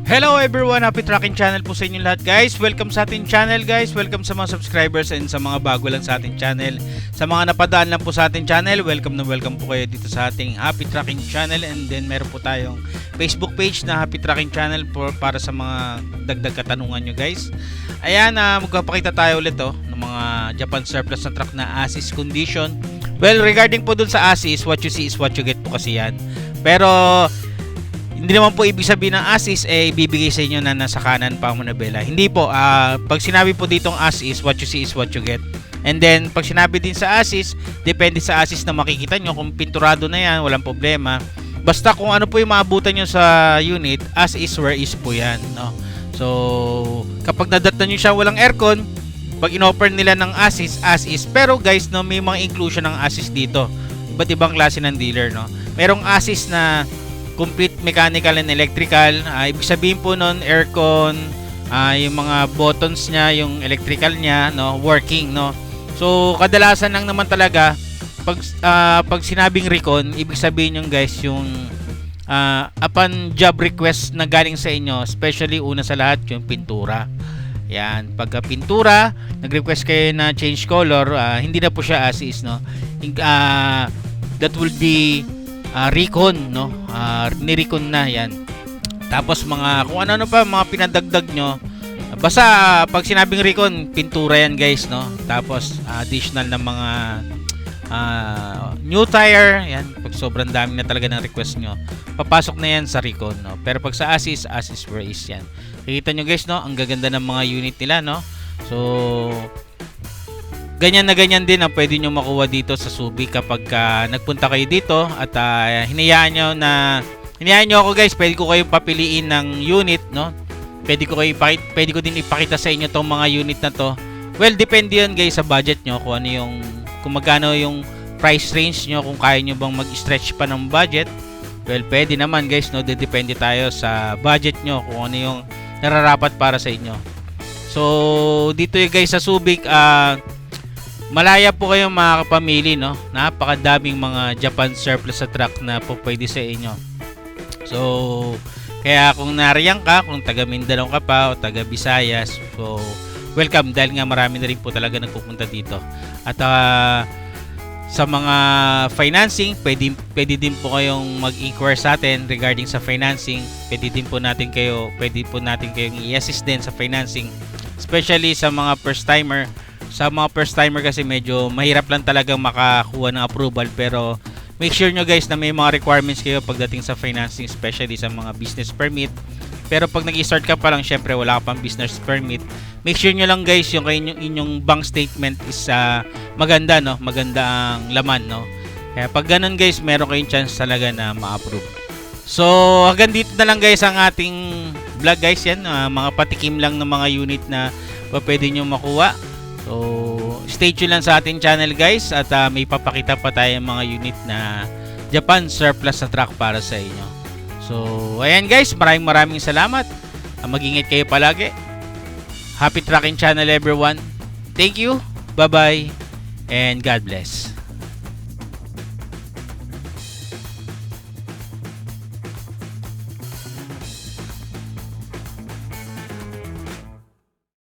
Hello everyone! Happy Trucking Channel po sa inyo lahat guys. Welcome sa ating channel guys. Welcome sa mga subscribers and sa mga bago lang sa ating channel. Sa mga napadaan lang po sa ating channel, welcome na welcome po kayo dito sa ating Happy Trucking Channel. And then meron po tayong Facebook page na Happy Trucking Channel para sa mga dagdag katanungan nyo guys. Ayan, magpapakita tayo ulit ng mga Japan surplus na truck na as-is condition. Well, regarding po dun sa as-is, what you see is what you get po kasi yan. Pero hindi naman po ibig sabihin ng as-is ibibigay sa inyo na nasa kanan pa mo na bela. Hindi po. Pag sinabi po ditong as-is, what you see is what you get. And then, pag sinabi din sa as-is, depende sa as-is na makikita nyo. Kung pinturado na yan, walang problema. Basta kung ano po yung maabutan nyo sa unit, as-is, where is po yan. No? So, kapag nadatan nyo siya walang aircon, pag in-offer nila ng as-is, as-is. Pero guys, no, may mga inclusion ng as-is dito. Iba't ibang klase ng dealer. No? Merong as-is na complete mechanical and electrical. Ibig sabihin po nun, aircon, yung mga buttons niya, yung electrical niya, no, working, no. So, kadalasan lang naman talaga pag sinabing recon, ibig sabihin yung guys, yung upon job request na galing sa inyo, especially una sa lahat yung pintura. Yan, pagka pintura, nag-request kayo na change color, hindi na po siya as is, no. That will be recon, no? Ni-recon na yan. Tapos kung ano pa mga pinadagdag nyo, basta pag sinabing recon, pintura yan guys, no? Tapos additional na mga new tire, yan, pag sobrang dami na talaga ng request nyo, papasok na yan sa recon, no? Pero pag sa as-is where is yan. Kikita nyo guys, no? Ang gaganda ng mga unit nila, no? So ganyan na ganyan din ang pwede nyo makuha dito sa Subic kapag nagpunta kayo dito at hinayaan nyo ako guys. Pwede ko kayong papiliin ng unit, no? Pwede ko din ipakita sa inyo tong mga unit na to. Well, depende yan guys sa budget nyo, kung magkano yung price range nyo, kung kaya nyo bang mag-stretch pa ng budget. Well, pwede naman guys, no? Depende tayo sa budget nyo kung ano yung nararapat para sa inyo. So dito guys sa Subic, malaya po kayong makakapamili, no? Napakadaming mga Japan surplus sa truck na po pwede sa inyo. So, kaya kung nariyan ka, kung taga Mindanao ka pa o taga Visayas, so welcome dahil nga marami na rin po talaga nagpupunta dito. At sa mga financing, pwede din po kayong mag-inquire sa atin regarding sa financing. Pwede po natin kayong i-assist din sa financing, especially sa mga first timer. Sa mga first timer kasi medyo mahirap lang talagang makakuha ng approval, pero make sure nyo guys na may mga requirements kayo pagdating sa financing, especially sa mga business permit. Pero pag nag-start ka pa lang, syempre wala ka pang business permit, make sure nyo lang guys yung inyong bank statement is maganda, no? Maganda ang laman, no? Kaya pag ganun guys, meron kayong chance talaga na ma-approve. So hanggang dito na lang guys ang ating vlog guys. Yan, mga patikim lang ng mga unit na pwede nyo makuha. So, stay tuned lang sa ating channel guys at may papakita pa tayo mga unit na Japan surplus na truck para sa inyo. So, ayan guys, maraming salamat. Mag-ingat kayo palagi. Happy Trucking Channel everyone. Thank you. Bye-bye. And God bless.